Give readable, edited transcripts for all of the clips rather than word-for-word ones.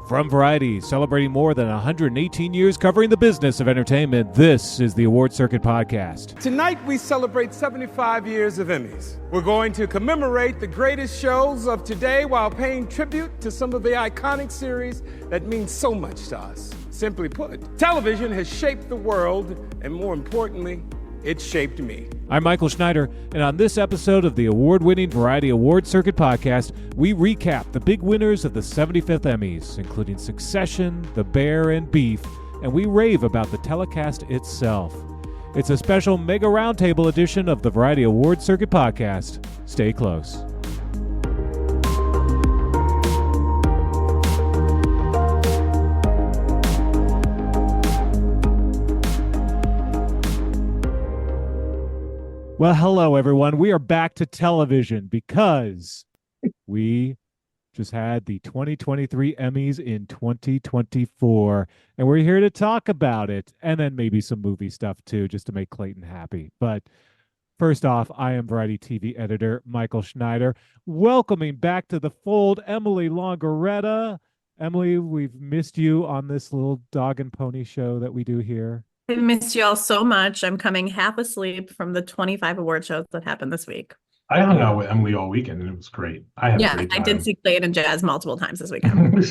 From Variety, celebrating more than 118 years covering the business of entertainment, this is the Award Circuit Podcast. Tonight we celebrate 75 years of Emmys. We're going to commemorate the greatest shows of today while paying tribute to some of the iconic series that mean so much to us. Simply put, television has shaped the world, and more importantly, it shaped me. I'm Michael Schneider, and on this episode of the award-winning Variety Award Circuit Podcast, we recap the big winners of the 75th Emmys, including Succession, The Bear, and Beef, and we rave about the telecast itself. It's a special mega roundtable edition of the Variety Award Circuit Podcast. Stay close. Well, hello, everyone. We are back to television because we just had the 2023 Emmys in 2024, and we're here to talk about it, and then maybe some movie stuff, too, just to make Clayton happy. But first off, I am Variety TV editor Michael Schneider, welcoming back to the fold Emily Longaretta. Emily, we've missed you on this little dog and pony show that we do here. I missed y'all so much. I'm coming half asleep from the 25 award shows that happened this week. I hung out with Emily all weekend and it was great. I had a great time. I did see Clayton and Jazz multiple times this weekend.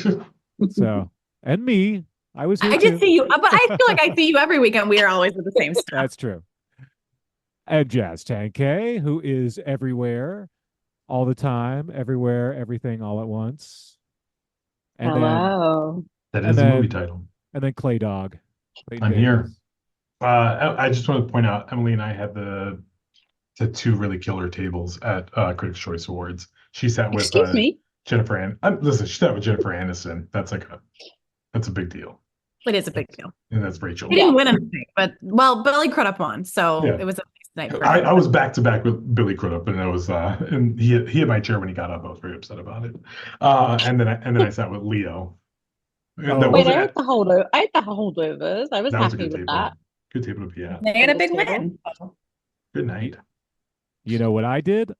So, and me, I was here I too. did see you, but I feel like I see you every weekend. We are always with the same stuff. That's true. And Jazz Tankay, who is everywhere, all the time, everywhere, everything, all at once. And Hello. That is the movie title. And then Clay Dog. I'm here. I just want to point out, Emily and I had the two really killer tables at Critics' Choice Awards. She sat with Jennifer listen, she sat with Jennifer Aniston. That's a big deal. It is a big deal. And that's Rachel. He didn't win anything, but Billy Crudup won, so it was a nice night for him. I was back to back with Billy Crudup, and I was and he had my chair when he got up. I was very upset about it. And then I sat with Leo. Wait, I had the holdovers. I was happy with that. Good table to be at. They had a big win. Good night. You know what I did?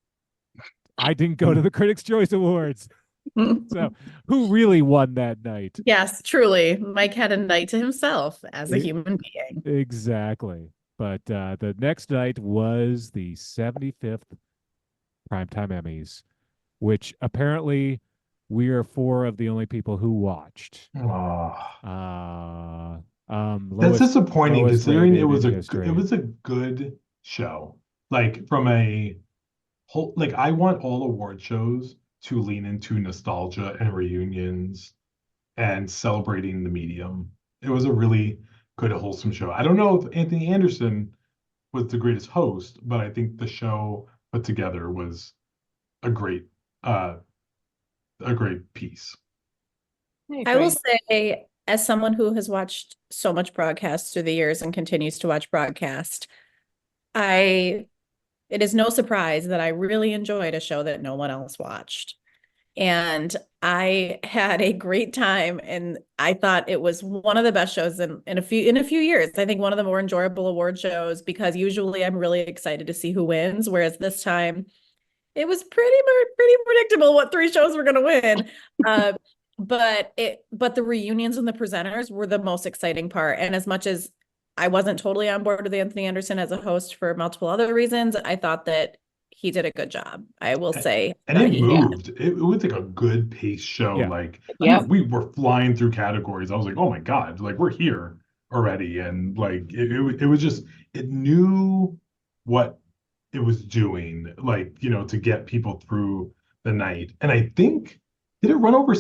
I didn't go to the Critics' Choice Awards. So who really won that night? Yes, truly. Mike had a night to himself as a human being. Exactly. But the next night was the 75th Primetime Emmys, which apparently we are four of the only people who watched. That's disappointing considering it was a good show. Like from a whole, like I want all award shows to lean into nostalgia and reunions and celebrating the medium. It was a really good, wholesome show. I don't know if Anthony Anderson was the greatest host, but I think the show put together was a great piece. I will say, as someone who has watched so much broadcast through the years and continues to watch broadcast, it is no surprise that I really enjoyed a show that no one else watched. And I had a great time, and I thought it was one of the best shows in a few years. I think one of the more enjoyable award shows, because usually I'm really excited to see who wins, whereas this time it was pretty predictable what three shows were going to win. But the reunions and the presenters were the most exciting part. And as much as I wasn't totally on board with Anthony Anderson as a host for multiple other reasons, I thought that he did a good job. I will say. And it moved. It was like a good pace show. Yeah. Like we were flying through categories. I was like, oh my God, like we're here already. And like it was just, it knew what it was doing, like, to get people through the night. And I think, did it run over?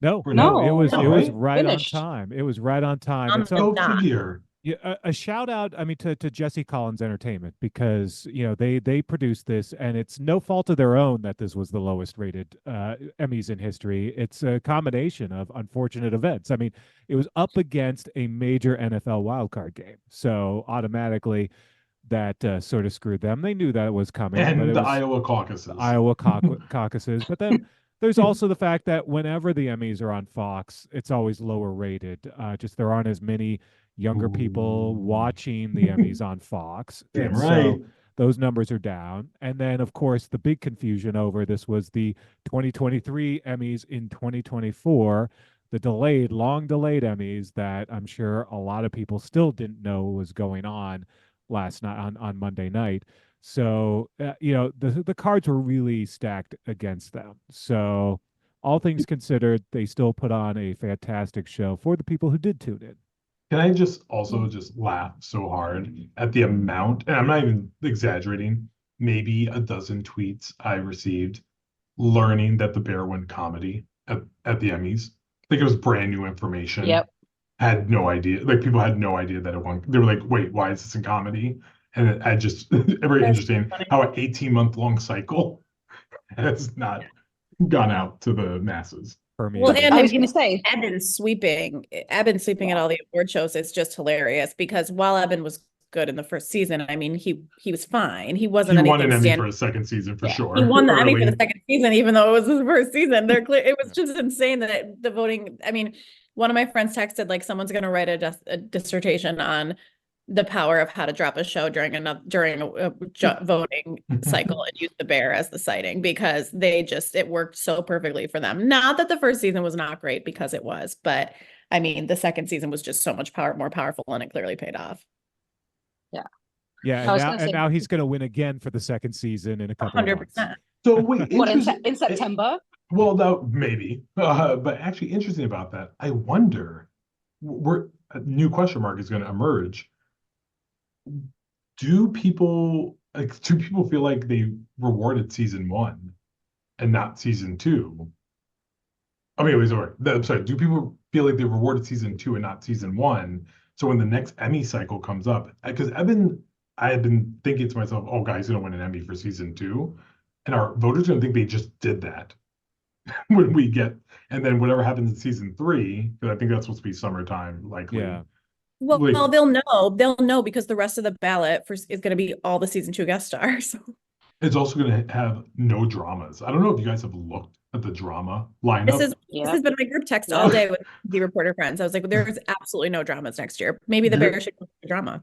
No, it was right on time. It was right on time. And so, figure. Yeah, a shout out, to Jesse Collins Entertainment, because they produced this, and it's no fault of their own that this was the lowest rated Emmys in history. It's a combination of unfortunate events. It was up against a major NFL wildcard game, so automatically that sort of screwed them. They knew that was coming. And Iowa caucuses. Caucuses, but then. There's also the fact that whenever the Emmys are on Fox, it's always lower rated. Just there aren't as many younger people watching the Emmys on Fox. Damn right. those numbers are down. And then, of course, the big confusion over this was the 2023 Emmys in 2024, the long delayed Emmys that I'm sure a lot of people still didn't know was going on last night on Monday night. So, the cards were really stacked against them. So, all things considered, they still put on a fantastic show for the people who did tune in. Can I just also just laugh so hard at the amount, and I'm not even exaggerating, maybe a dozen tweets I received learning that the Bear won comedy at the Emmys. Like it was brand new information. Yep. Had no idea. Like people had no idea that it won. They were like, wait, why is this in comedy? And I just very interesting how an 18-month-long cycle has not gone out to the masses. For me. Well, and I was going to say, Eben sweeping at all the award shows. It's just hilarious because while Eben was good in the first season, I mean, he was fine. He wasn't He won anything an Emmy standing. for a second season for sure. He won the Emmy for Early. the second season, even though it was his first season. It was just insane that the voting. I mean, one of my friends texted like someone's going to write a dissertation on the power of how to drop a show during a voting cycle and use the Bear as the citing, because it worked so perfectly for them. Not that the first season was not great, because it was, but I mean, the second season was just so much more powerful, and it clearly paid off. Yeah, and now he's going to win again for the second season in a couple of months. 100%. So wait, what, in September? Well, no, maybe. But actually interesting about that, I wonder, a new question mark is going to emerge. Do people feel like they rewarded season 1 and not season 2? I mean, I'm sorry. Do people feel like they rewarded season 2 and not season 1? So when the next Emmy cycle comes up, because I had been thinking to myself, oh, guy's going to win an Emmy for season 2. And our voters are going to think they just did that when we get, and then whatever happens in season 3, because I think that's supposed to be summertime, likely. Yeah. Well, they'll know because the rest of the ballot is going to be all the season 2 guest stars. It's also going to have no dramas. I don't know if you guys have looked at the drama lineup. This has been my group text all day with the reporter friends. I was like, there's absolutely no dramas next year. Maybe the Bear should go for drama.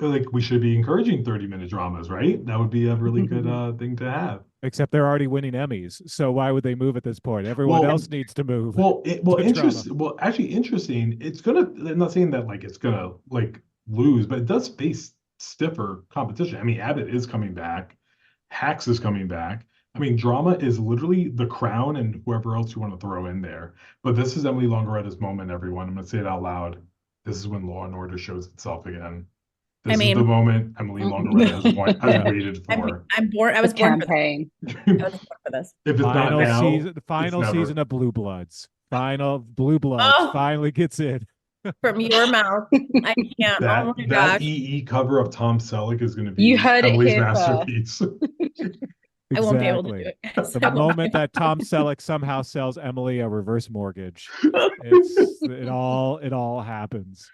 Like we should be encouraging 30-minute dramas, right? That would be a really good thing to have. Except they're already winning Emmys, so why would they move at this point? Everyone else needs to move. Interesting. Well, actually, interesting. It's gonna. I'm not saying that like it's gonna like lose, but it does face stiffer competition. I mean, Abbott is coming back, Hacks is coming back. I mean, drama is literally The Crown and whoever else you want to throw in there. But this is Emily Longoretta's moment, everyone. I'm gonna say it out loud. This is when Law and Order shows itself again. This is the moment Emily Longeretta has waited for. I was born for this. If it's not now, the final season of Blue Bloods. Blue Bloods finally gets in. From your mouth. I can't. Oh my gosh. That EE cover of Tom Selleck is going to be Emily's masterpiece. I won't be able to do it. The moment that Tom Selleck somehow sells Emily a reverse mortgage, it all happens.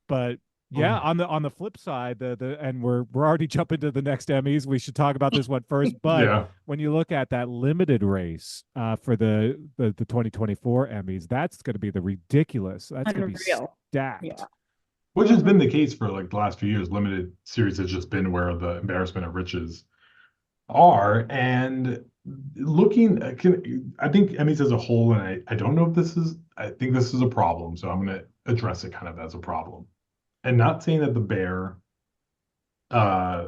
But yeah, on the flip side, and we're already jumping to the next Emmys. We should talk about this one first. But when you look at that limited race for the 2024 Emmys, that's going to be the ridiculous. That's going to be stacked. Yeah. Which has been the case for like the last few years. Limited series has just been where the embarrassment of riches are. And looking, I think Emmys as a whole, and I don't know if I think this is a problem. So I'm going to address it kind of as a problem. And not saying that the Bear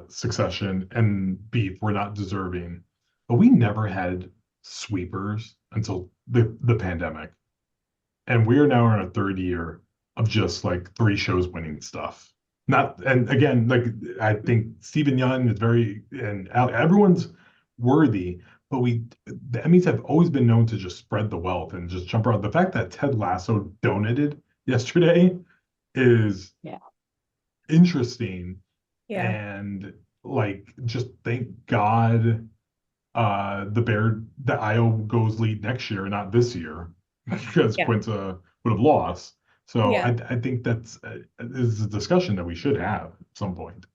Succession and Beef were not deserving, but we never had sweepers until the pandemic. And we are now in our third year of just like 3 shows winning stuff. And again, like I think Stephen Yeun is and everyone's worthy, but the Emmys have always been known to just spread the wealth and just jump around. The fact that Ted Lasso donated yesterday is interesting. And like just thank God the IO goes lead next year, not this year, because Quinta would have lost. So I think that's is a discussion that we should have at some point.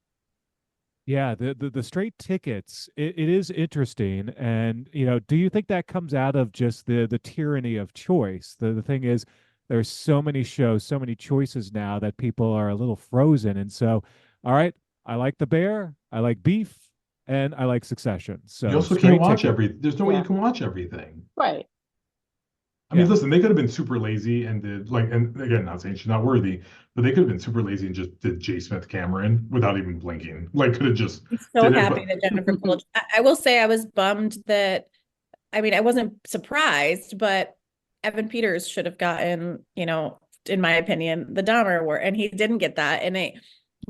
Yeah, the straight tickets, it is interesting. And do you think that comes out of just the tyranny of choice? The thing is, there's so many shows, so many choices now that people are a little frozen. And so, all right, I like The Bear, I like Beef, and I like Succession. So you also can't watch ticket. There's no way you can watch everything. Right. I mean, listen, they could have been super lazy and did like, and again, not saying she's not worthy, but they could have been super lazy and just did J. Smith Cameron without even blinking. Like, could have just. I'm so did it, happy that Jennifer Coolidge. I will say I was bummed that, I mean, I wasn't surprised, but Evan Peters should have gotten, you know, in my opinion, the Dahmer award, and he didn't get that. And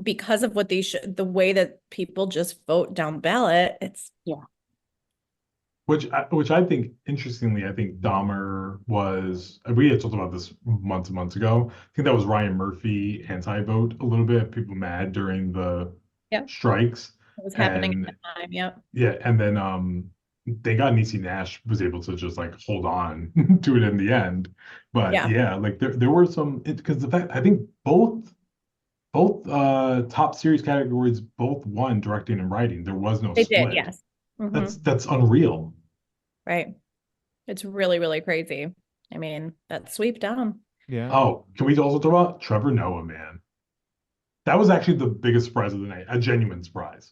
because of what the way that people just vote down ballot, it's Which I think, interestingly, I think Dahmer was, we had talked about this months and months ago. I think that was Ryan Murphy anti-vote a little bit, people mad during the strikes. It was happening at the time, Yeah, and then they got Niecy Nash was able to just like hold on to it in the end. But yeah, like there were some, because the fact, I think both top series categories both won directing and writing. There was no they split. did, yes. Mm-hmm. That's unreal. Right. It's really, really crazy. I mean, that sweep down. Yeah. Oh, can we also talk about Trevor Noah, man? That was actually the biggest surprise of the night, a genuine surprise.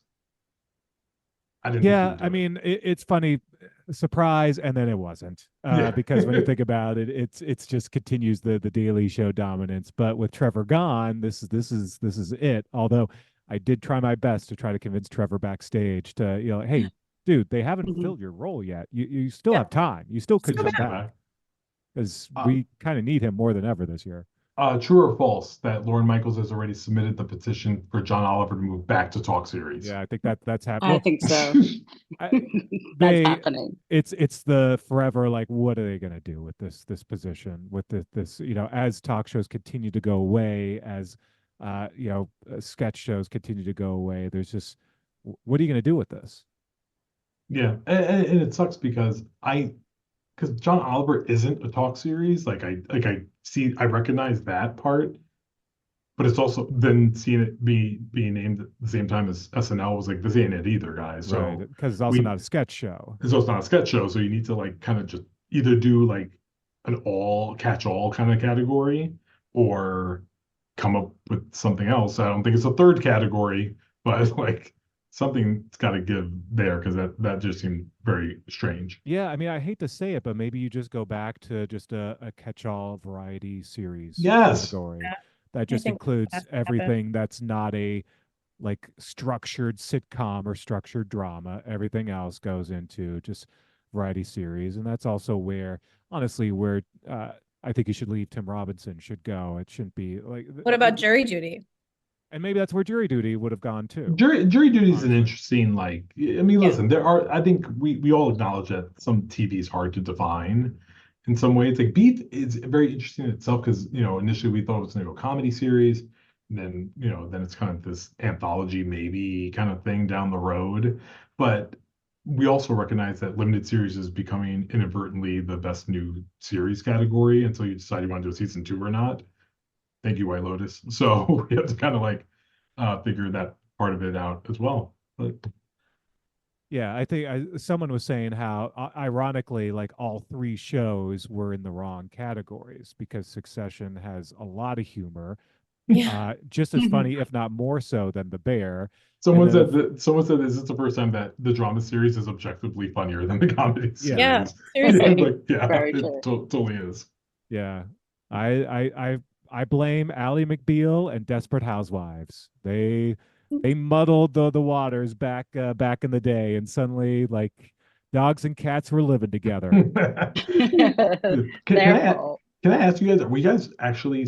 I didn't. Yeah, I mean, it's funny, surprise, and then it wasn't, because when you think about it, it's just continues the Daily Show dominance. But with Trevor gone, this is it. Although I did try my best to try to convince Trevor backstage to, you know, hey, dude, they haven't filled your role yet. You still have time. You still could come back, because we kind of need him more than ever this year. True or false that Lorne Michaels has already submitted the petition for John Oliver to move back to talk series? Yeah, I think that's happening. I think so. That's happening. It's the forever, like, what are they going to do with this position, with this, you know, as talk shows continue to go away, as you know, sketch shows continue to go away. There's just, what are you going to do with this? Yeah, and it sucks because John Oliver isn't a talk series. Like I recognize that part, but it's also then seeing it being named at the same time as SNL was like, this ain't it either, guys. So because it's also not a sketch show. It's also not a sketch show, so you need to like kind of just either do like an catch all kind of category or come up with something else. I don't think it's a third category, but like something's got to give there, because that just seemed very strange. Yeah, I mean, I hate to say it, but maybe you just go back to just a catch-all variety series category that just includes everything that's not a like structured sitcom or structured drama. Everything else goes into just variety series, and that's also where, honestly, where I think you should leave Tim Robinson should go. It shouldn't be like. What about jury duty? And maybe that's where jury duty would have gone too. Jury duty is an interesting, like, I mean, listen, I think we all acknowledge that some TV is hard to define in some ways. Like Beef is very interesting in itself because, you know, initially we thought it was going to go comedy series. And then, you know, then it's kind of this anthology maybe kind of thing down the road. But we also recognize that limited series is becoming inadvertently the best new series category until you decide you want to do a season 2 or not. Thank you, White Lotus. So we have to kind of like figure that part of it out as well. But yeah, I think someone was saying how ironically, like all 3 shows were in the wrong categories because Succession has a lot of humor, just as funny, if not more so, than The Bear. Someone said this is the first time that the drama series is objectively funnier than the comedy series. Yeah, seriously. It totally is. Yeah, I blame Ally McBeal and Desperate Housewives. They muddled the waters back in the day, and suddenly like dogs and cats were living together. Can I ask you guys? Are we guys actually,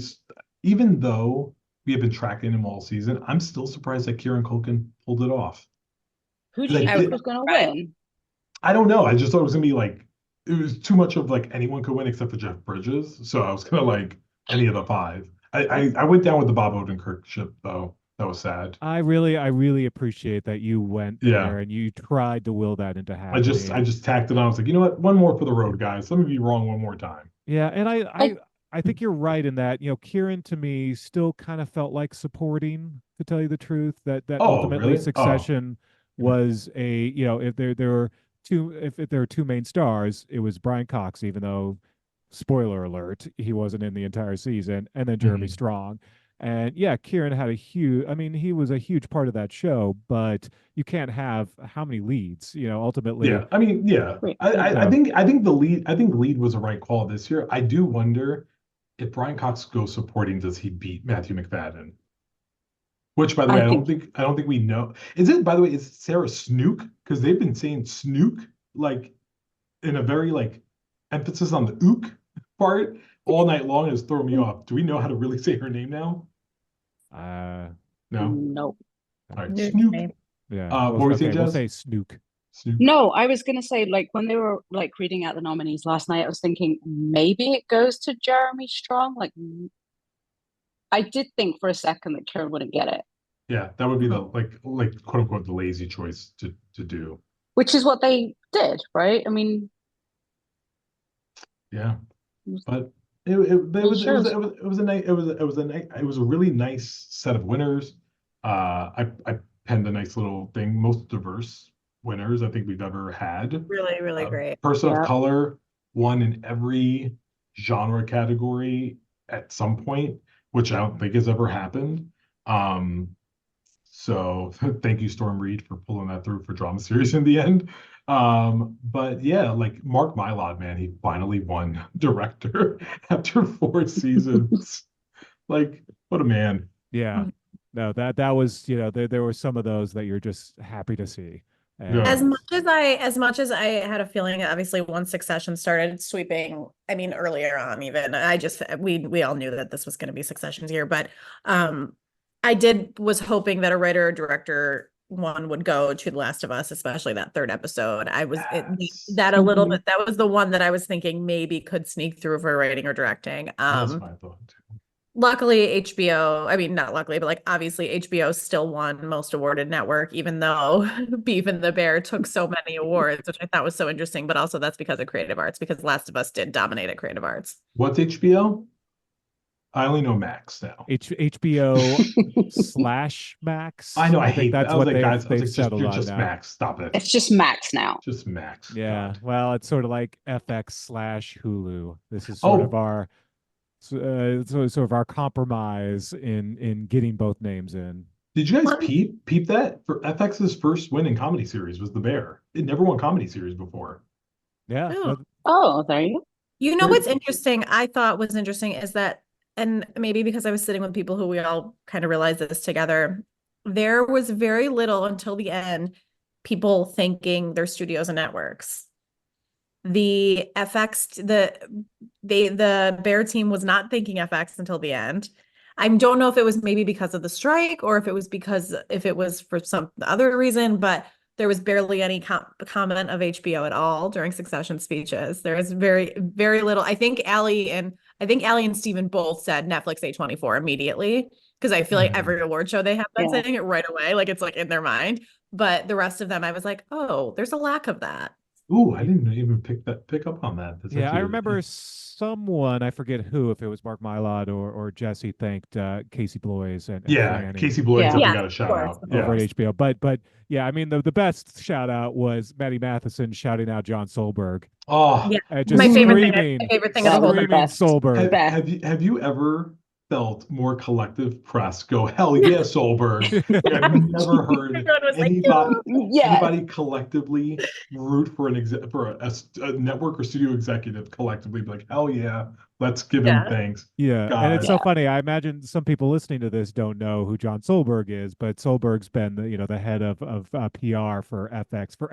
even though we have been tracking him all season, I'm still surprised that Kieran Culkin pulled it off. Who do you think was going to win? I don't know. I just thought it was gonna be like, it was too much of like anyone could win except for Jeff Bridges. So I was gonna like any of the 5. I went down with the Bob Odenkirk ship though. That was sad. I really appreciate that you went there and you tried to will that into happening. I just tacked it on. I was like, you know what? One more for the road, guys. Let me be wrong one more time. Yeah, and I think you're right in that, you know, Kieran to me still kind of felt like supporting, to tell you the truth, that ultimately really? Succession was a, you know, if there were 2 main stars, it was Brian Cox, even though, spoiler alert, he wasn't in the entire season, and then Jeremy Strong. And yeah, Kieran had a huge, I mean, he was a huge part of that show, but you can't have how many leads, ultimately. Yeah, I mean, yeah. I think lead was the right call this year. I do wonder if Brian Cox goes supporting, does he beat Matthew McFadden? Which, by the way, I don't think we know. Is it, by the way, is Sarah Snook? Because they've been saying Snook like in a very like emphasis on the ook part all night long. Has thrown me off. Do we know how to really say her name now? No. Nope. All right, Snook. Yeah. What were you saying, Jess? We'll say Snook. No, I was gonna say, like, when they were like reading out the nominees last night, I was thinking maybe it goes to Jeremy Strong. Like, I did think for a second that Kieran wouldn't get it. Yeah, that would be the like quote unquote the lazy choice to do. Which is what they did, right? I mean, yeah, but it was a really nice set of winners. I penned a nice little thing, most diverse winners I think we've ever had. Really, really great. Person of color won in every genre category at some point, which I don't think has ever happened. So thank you, Storm Reed, for pulling that through for drama series in the end. But yeah, like Mark Mylod, man, he finally won director after 4 seasons. Like, what a man. Yeah. No, that was, there were some of those that you're just happy to see. Yeah. As much as I had a feeling, obviously, once Succession started sweeping, I mean, earlier on, even we all knew that this was going to be Succession's year, but was hoping that a writer or director one would go to The Last of Us, especially that 3rd episode. I was that a little bit. That was the one that I was thinking maybe could sneak through for writing or directing. That's my thought too. Luckily, HBO, I mean, not luckily, but like obviously HBO still won most awarded network, even though Beef and the Bear took so many awards, which I thought was so interesting. But also that's because of Creative Arts, because Last of Us did dominate at Creative Arts. What's HBO? I only know Max now. HBO/Max. I know. I hate that's that. what they've settled on just now. Max. Stop it. It's just Max now. Just Max. Yeah. God. Well, it's sort of like FX/Hulu. This is sort of our sort of our compromise in getting both names in. Did you guys peep that? For FX's first win in comedy series was The Bear. It never won comedy series before. Yeah. Oh, there you go. You know what's interesting? I thought was interesting is that, and maybe because I was sitting with people who we all kind of realized this together, there was very little until the end people thanking their studios and networks. The FX, the Bear team was not thanking FX until the end. I don't know if it was maybe because of the strike or if it was for some other reason, but there was barely any comment of HBO at all during Succession speeches. There is very, very little. I think Allie and Steven both said Netflix A24 immediately, because I feel like every award show they have been saying it right away. Like it's like in their mind. But the rest of them, I was like, oh, there's a lack of that. Ooh, I didn't even pick up on that. I remember someone, I forget who, if it was Mark Mylod or Jesse, thanked Casey Bloys and Franny. Casey Bloys definitely got a shout out over at HBO. But yeah, I mean the best shout out was Maddie Matheson shouting out John Solberg. Oh, just my favorite thing of the whole Solberg. Have you ever felt more collective press go, hell yeah, Solberg? I've never heard anybody collectively root for a network or studio executive collectively be like, hell yeah, let's give him thanks. Yeah, and it's so funny. I imagine some people listening to this don't know who John Solberg is, but Solberg's been the head of PR for FX for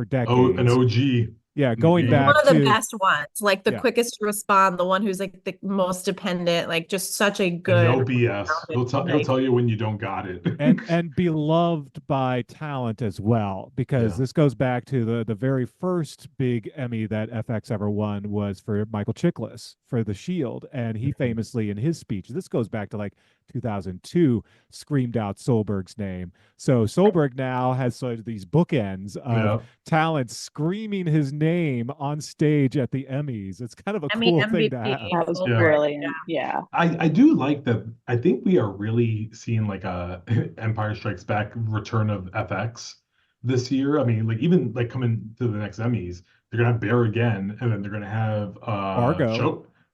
decades. Oh, an OG. Yeah, going back one of the best ones, like the quickest to respond, the one who's like the most dependent, like just such a good. And no BS. He'll tell you when you don't got it. and beloved by talent as well, because this goes back to the very first big Emmy that FX ever won was for Michael Chiklis for The Shield, and he famously in his speech, this goes back to like 2002, screamed out Solberg's name. So Solberg now has sort of these bookends of talent screaming his name on stage at the Emmys. It's kind of a cool thing to have. That was brilliant. Yeah. I do like that. I think we are really seeing like a Empire Strikes Back return of FX this year. I mean, like even like coming to the next Emmys, they're gonna have Bear again, and then they're gonna have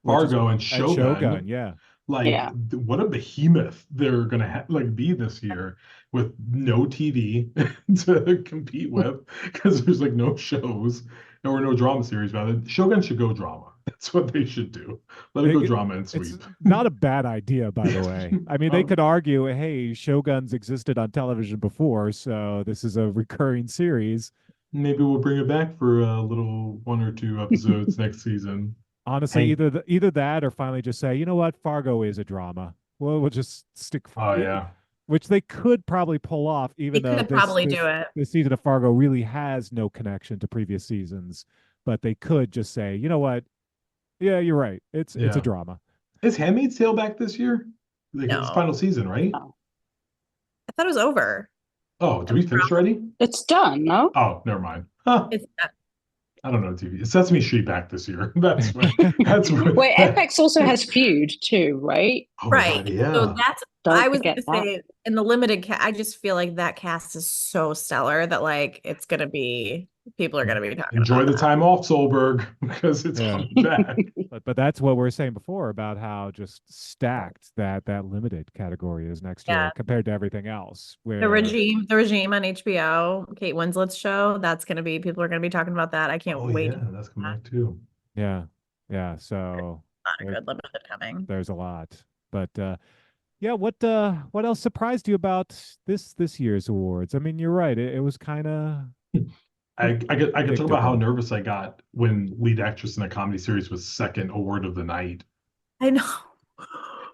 Fargo and Shogun. Yeah. Like, what a behemoth they're gonna be this year with no TV to compete with, because there's like no shows or no drama series. Rather, Shogun should go drama. That's what they should do. Let it go drama and sweep. It's not a bad idea, by the way. I mean, they could argue, hey, Shoguns existed on television before, so this is a recurring series. Maybe we'll bring it back for a little 1 or 2 episodes next season. Honestly, either that or finally just say, you know what, Fargo is a drama. Well, we'll just stick. Oh yeah, which they could probably pull off, even though this season of Fargo really has no connection to previous seasons. But they could just say, you know what, yeah, you're right. It's a drama. Is Handmaid's Tale back this year? Like it's final season, right? No. I thought it was over. Oh, did we finish already? It's done, no? Oh, never mind. Huh. It's done. I don't know TV. It's Sesame Street back this year. That's what. Wait, FX also has Feud too, right? Oh, right. God, yeah. So I was gonna say in the limited cast, I just feel like that cast is so stellar that like it's gonna be people are gonna be talking. Enjoy about the time off, Solberg, because it's coming back. But that's what we were saying before about how just stacked that limited category is next year compared to everything else. Where the regime on HBO, Kate Winslet's show, that's gonna be people are gonna be talking about that. I can't wait. Yeah, that's coming back too. Yeah. So a good limited coming. There's a lot, but yeah. What else surprised you about this year's awards? I mean, you're right. It was kind of. I could talk about how nervous I got when lead actress in a comedy series was second award of the night. I know.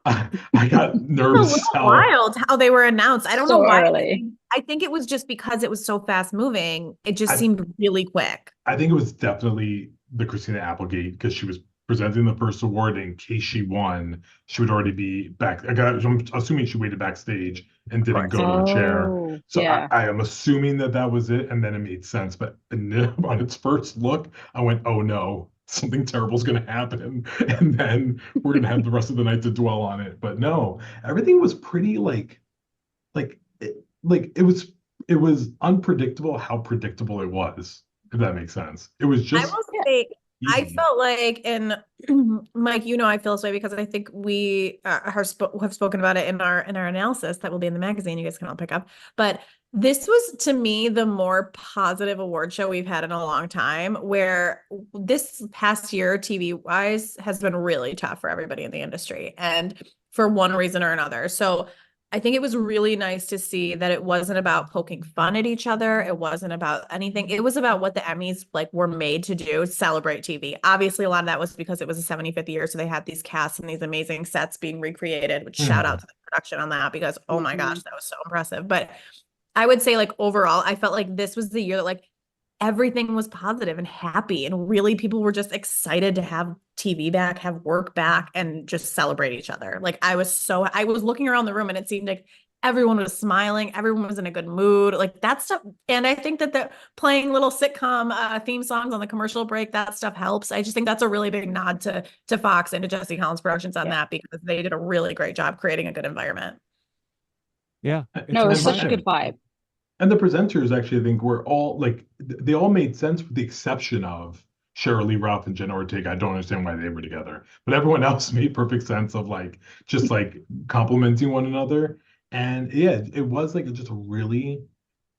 I got nervous. Wild how they were announced. I don't know why. I think it was just because it was so fast moving. It just seemed really quick. I think it was definitely the Christina Applegate, because she was presenting the first award. In case she won, she would already be back. I'm assuming she waited backstage and didn't go to a chair. So yeah. I am assuming that was it, and then it made sense. But on its first look, I went, "Oh no, something terrible is going to happen," and then we're going to have the rest of the night to dwell on it. But no, everything was pretty it was unpredictable how predictable it was. If that makes sense, it was just. I will say, I felt like, and Mike, I feel this way because I think we have spoken about it in our analysis that will be in the magazine. You guys can all pick up. But this was, to me, the more positive award show we've had in a long time, where this past year, TV-wise, has been really tough for everybody in the industry, and for one reason or another. So I think it was really nice to see that it wasn't about poking fun at each other. It wasn't about anything. It was about what the Emmys were made to do, celebrate TV. Obviously, a lot of that was because it was the 75th year. So they had these casts and these amazing sets being recreated, which shout out to the production on that, because, oh my gosh, that was so impressive. But I would say overall, I felt like this was the year that everything was positive and happy, and really people were just excited to have TV back, have work back, and just celebrate each other. I was looking around the room and it seemed like everyone was smiling, everyone was in a good mood, that stuff. And I think that the playing little sitcom theme songs on the commercial break, that stuff helps. I just think that's a really big nod to Fox and to Jesse Collins Productions on that, because they did a really great job creating a good environment. Yeah. No, it was such a good vibe. And the presenters, actually, I think, were all they all made sense, with the exception of Sheryl Lee Ralph and Jenna Ortega. I don't understand why they were together, but everyone else made perfect sense of just complimenting one another. And yeah, it was just a really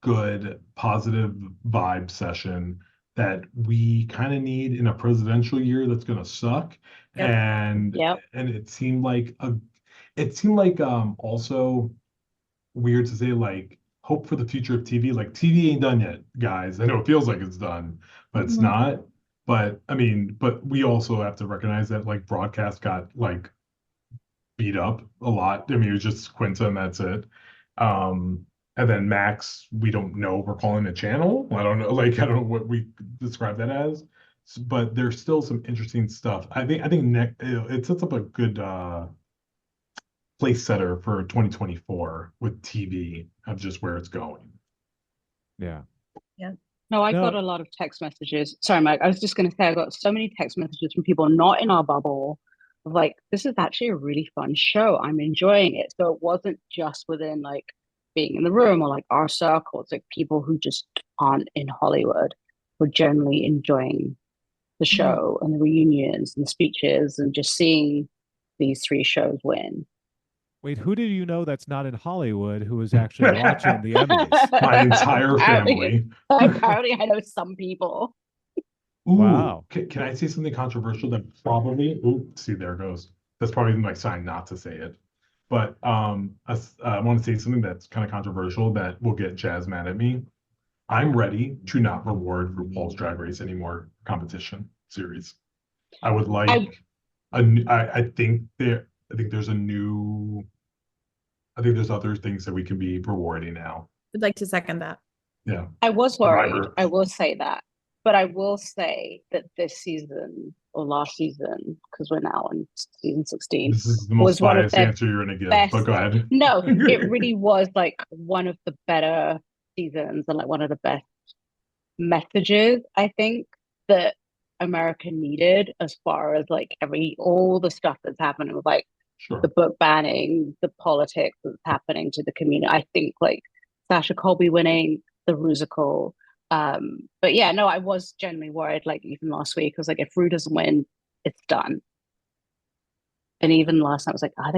good, positive vibe session that we kind of need in a presidential year that's going to suck. Yep. And it seemed also weird to say hope for the future of TV. TV ain't done yet, guys. I know it feels like it's done, but it's not. But I mean, we also have to recognize that broadcast got beat up a lot. I mean, it was just Quinta and that's it. And then Max, we don't know. We're calling a channel. I don't know. I don't know what we describe that as. But there's still some interesting stuff. I think it sets up a good place setter for 2024 with TV of just where it's going. Yeah. No, I got a lot of text messages. Sorry, Mike. I was just going to say I got so many text messages from people not in our bubble of this is actually a really fun show. I'm enjoying it. So it wasn't just within being in the room or our circle. It's people who just aren't in Hollywood were generally enjoying the show and the reunions and the speeches and just seeing these three shows win. Wait, who do you know that's not in Hollywood who is actually watching the Emmys? My entire family. Apparently, I know some people. Ooh, wow. Can I say something controversial that probably, see, there it goes. That's probably my sign not to say it. But I want to say something that's kind of controversial that will get Jazz mad at me. I'm ready to not reward RuPaul's Drag Race anymore competition series. I would like I think there's other things that we can be rewarding now. I'd like to second that. Yeah. I was worried. I will say that. But I will say that this season or last season, because we're now in season 16, this is the most biased answer you're going to give, but go ahead. No, it really was like one of the better seasons and like one of the best messages, I think, that America needed, as far as like all the stuff that's happening with like the book banning, the politics that's happening to the community. I think like Sasha Colby winning the Rusical. But yeah, no, I was genuinely worried, like even last week. I was like, if Ru doesn't win, it's done. And even last night I was like, are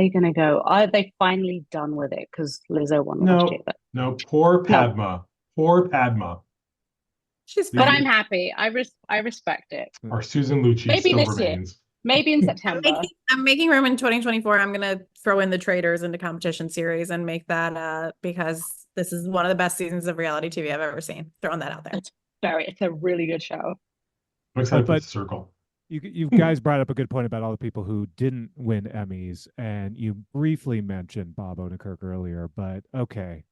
they finally done with it? Because Lizzo won last year. No, poor Padma. Poor Padma. But I'm happy. I respect it. Our Susan Lucci maybe still this remains. year. Maybe in September. I'm making room in 2024. I'm gonna throw in the Traders into competition series and make that because this is one of the best seasons of reality TV I've ever seen. Throwing that out there. It's a really good show. I'm excited for the circle. You guys brought up a good point about all the people who didn't win Emmys, and you briefly mentioned Bob Odenkirk earlier, but okay.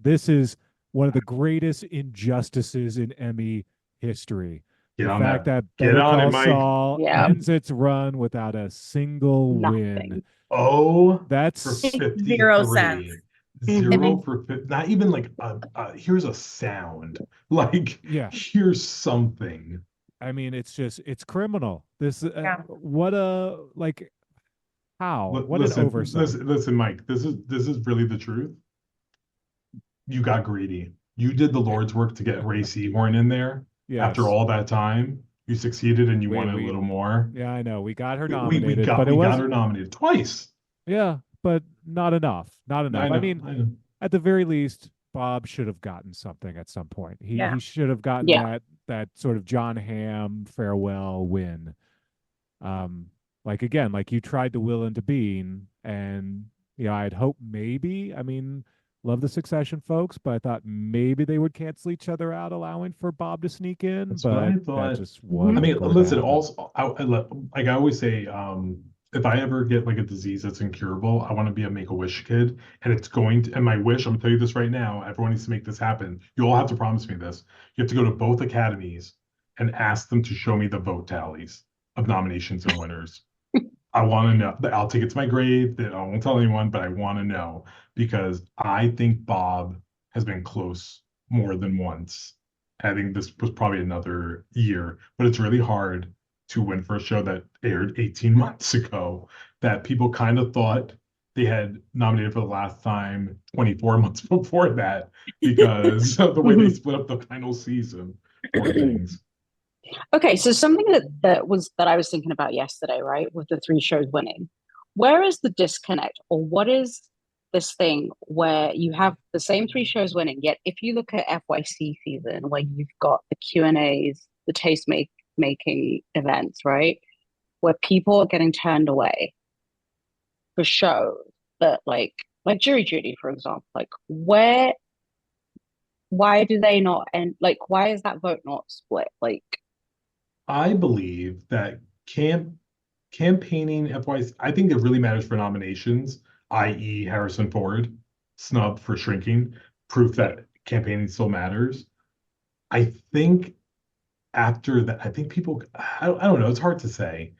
This is one of the greatest injustices in Emmy history. The fact that Better Call Saul ends its run without a single win. Oh, that's 0 cents. 0 for 50. Not even like here's a sound. Like, here's something. I mean, it's criminal. This what a like how what an oversight. Listen, Mike. This is really the truth. You got greedy. You did the Lord's work to get Ray Seahorn in there. Yes. After all that time, you succeeded and you wanted a little more. Yeah, I know. We got her nominated. We got her nominated twice. Yeah, but not enough. Not enough. I mean, at the very least, Bob should have gotten something at some point. He should have gotten that sort of John Hamm farewell win. Like again, like you tried to will into being, and I'd hope maybe. I mean, love the Succession folks, but I thought maybe they would cancel each other out, allowing for Bob to sneak in. That's but what I thought. That just wasn't. I mean, listen. Also, like I always say, if I ever get like a disease that's incurable, I want to be a Make-A-Wish kid, and it's going to. And my wish, I'm gonna tell you this right now. Everyone needs to make this happen. You all have to promise me this. You have to go to both academies and ask them to show me the vote tallies of nominations and winners. I want to know. I'll take it to my grave. I won't tell anyone, but I want to know, because I think Bob has been close more than once. I think this was probably another year, but it's really hard to win for a show that aired 18 months ago that people kind of thought they had nominated for the last time 24 months before that, because of the way they split up the final season for things. Okay, so something that I was thinking about yesterday, right, with the three shows winning, where is the disconnect, or what is this thing where you have the same three shows winning, yet if you look at FYC season, where you've got the Q&As, the taste making events, right, where people are getting turned away for shows that like Jury Duty, for example, like why do they not, and like why is that vote not split? Like, I believe that campaigning FYC, I think it really matters for nominations, i.e. Harrison Ford, snub for shrinking, proof that campaigning still matters. I think after that, I think people, I don't know, it's hard to say.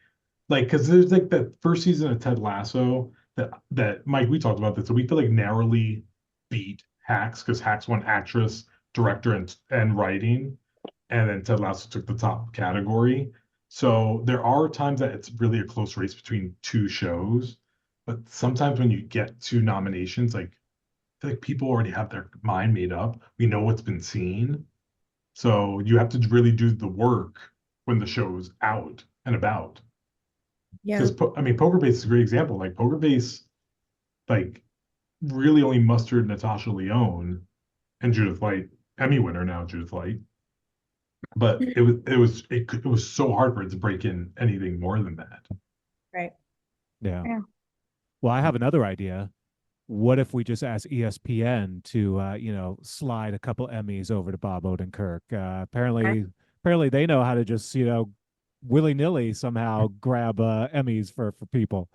Like, because there's like that first season of Ted Lasso that Mike, we talked about this, so we feel like narrowly beat Hacks, because Hacks won actress, director, and writing. And then Ted Lasso took the top category. So there are times that it's really a close race between two shows. But sometimes when you get to nominations, like I feel like people already have their mind made up. We know what's been seen. So you have to really do the work when the show's out and about. Yeah. Because Poker Face is a great example. Like Poker Face, like really only mustered Natasha Lyonne and Judith Light, Emmy winner now, Judith Light. But it was so hard for it to break in anything more than that. Right. Yeah. Yeah. Well, I have another idea. What if we just ask ESPN to slide a couple Emmys over to Bob Odenkirk? Apparently they know how to just willy-nilly somehow grab Emmys for people.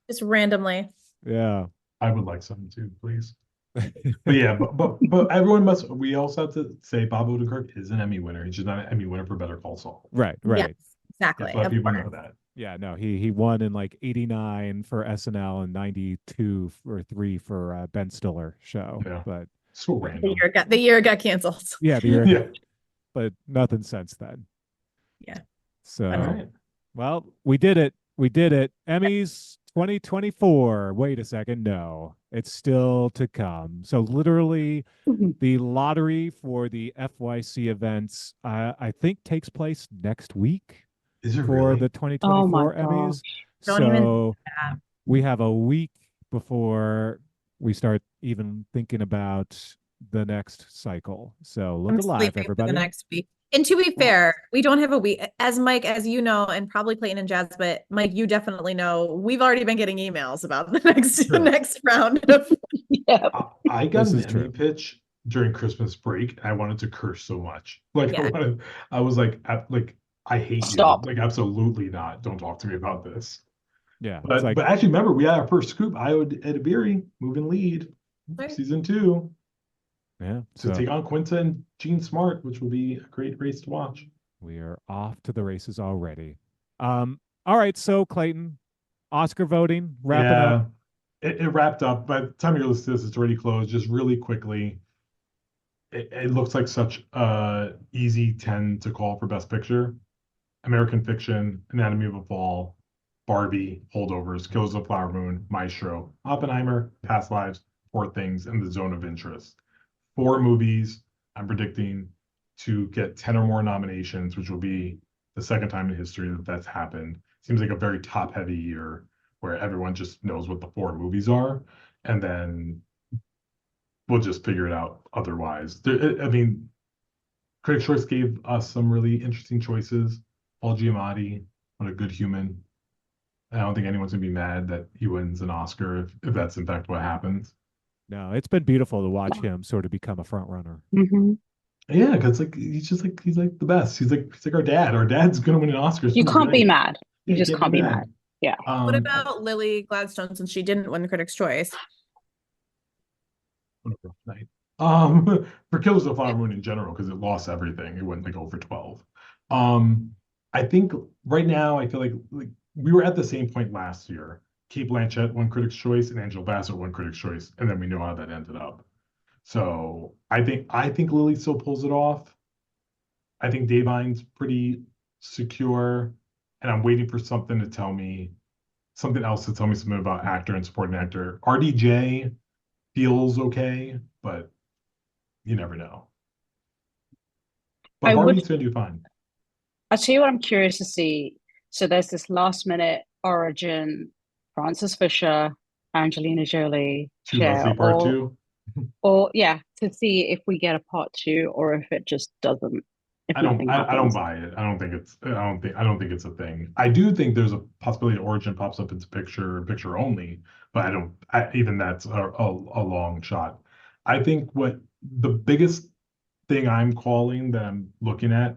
Just randomly. Yeah. I would like some too, please. But yeah, but we also have to say Bob Odenkirk is an Emmy winner. He's just not an Emmy winner for Better Call Saul. Right. Yes, exactly. Let people know that. Yeah, no, he won in like 89 for SNL and 92 or 3 for Ben Stiller show. Yeah. But so random. The year got canceled. Yeah, the year. Yeah. But nothing since then. Yeah. So, right. Well, we did it. Emmys 2024. Wait a second. No, it's still to come. So literally the lottery for the FYC events, I think takes place next week. Is it for really? the 2024 Emmys. So we have a week before we start even thinking about the next cycle. So look alive, everybody. The next week. And to be fair, we don't have a week. As Mike, as you know, and probably Clayton and Jazz, but Mike, you definitely know, we've already been getting emails about the next round of. Yeah. I got an Emmy pitch during Christmas break. I wanted to curse so much. I was like, I hate Stop. you. Like, absolutely not. Don't talk to me about this. Yeah. But actually, remember, we had our first scoop. Io Edibiri moving lead, season 2. Yeah. To take on Quinta and Gene Smart, which will be a great race to watch. We are off to the races already. All right. So Clayton, Oscar voting, wrapping up. It wrapped up. By the time you're listening to this, it's already closed. Just really quickly, it looks like such a easy 10 to call for Best Picture. American Fiction, Anatomy of a Fall, Barbie, Holdovers, Killers of the Flower Moon, Maestro, Oppenheimer, Past Lives, Poor Things, and The Zone of Interest. 4 movies I'm predicting to get 10 or more nominations, which will be the second time in history that that's happened. Seems like a very top-heavy year where everyone just knows what the 4 movies are, and then we'll just figure it out otherwise. Critics' Choice gave us some really interesting choices. Paul Giamatti, what a good human. I don't think anyone's gonna be mad that he wins an Oscar if that's in fact what happens. No, it's been beautiful to watch him sort of become a front runner. Mm-hmm. Yeah, because he's the best. He's like our dad. Our dad's gonna win an Oscar. You can't be mad. You just can't be mad. Yeah. What about Lily Gladstone, since she didn't win the Critics' Choice? What a rough night. For Killers of the Flower Moon in general, because it lost everything. It went like over 12. I think right now I feel like we were at the same point last year. Cate Blanchett won Critics' Choice and Angela Bassett won Critics' Choice, and then we know how that ended up. So I think Lily still pulls it off. I think Davine's pretty secure, and I'm waiting for something else to tell me something about actor and supporting actor. RDJ feels okay, but you never know. But Barbie's gonna do fine. I'll tell you what I'm curious to see. So there's this last minute origin, Frances Fisher, Angelina Jolie, Leslie part 2. Or to see if we get a part 2 or if it just doesn't. I don't buy it. I don't think it's a thing. I do think there's a possibility that Origin pops up into picture only, but even that's a long shot. I think what the biggest thing I'm calling that I'm looking at,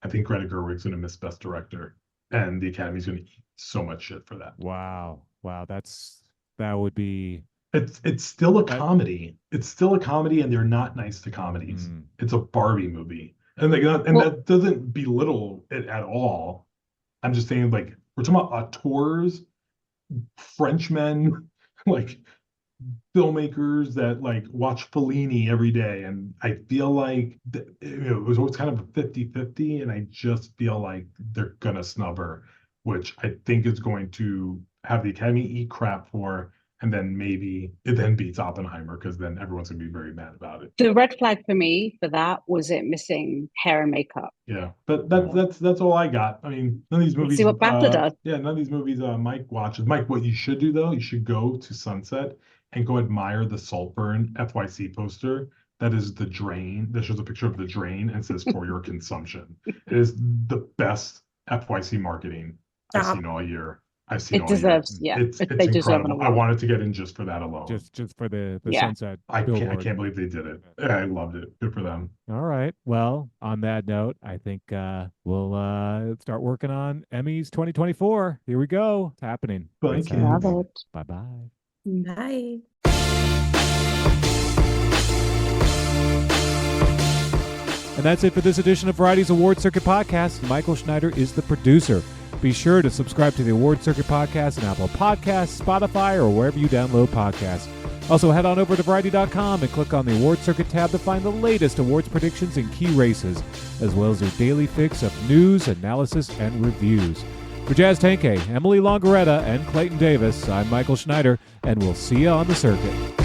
I think Greta Gerwig's going to miss Best Director, and the Academy's going to eat so much shit for that. Wow, that would be. It's still a comedy. It's still a comedy, and they're not nice to comedies. It's a Barbie movie, and that doesn't belittle it at all. I'm just saying, like, we're talking about auteurs, Frenchmen, like filmmakers that like watch Fellini every day, and I feel like it was always kind of a 50-50, and I just feel like they're gonna snub her, which I think is going to have the Academy eat crap for. and then maybe it then beats Oppenheimer because then everyone's gonna be very mad about it. The red flag for me for that was it missing hair and makeup. Yeah, but that's all I got. I mean, none of these movies. See what BAFTA does. Yeah, none of these movies. Mike watches. Mike, what you should do though, you should go to Sunset and go admire the Saltburn FYC poster. That is the drain. That shows a picture of the drain and says for your consumption. It is the best FYC marketing I've seen all year. It deserves, yeah. It's they deserve an incredible. I wanted to get in just for that alone. Just for the Yeah. Sunset. I billboard. can't believe they did it. I loved it. Good for them. All right. Well, on that note, I think we'll start working on Emmys 2024. Here we go. It's happening. Bye, It's kids. happening. Love it. Bye-bye. Bye. And that's it for this edition of Variety's Award Circuit Podcast. Michael Schneider is the producer. Be sure to subscribe to the Award Circuit Podcast on Apple Podcasts, Spotify, or wherever you download podcasts. Also, head on over to Variety.com and click on the Award Circuit tab to find the latest awards predictions and key races, as well as your daily fix of news, analysis, and reviews. For Jazz Tanke, Emily Longaretta, and Clayton Davis, I'm Michael Schneider, and we'll see you on the circuit.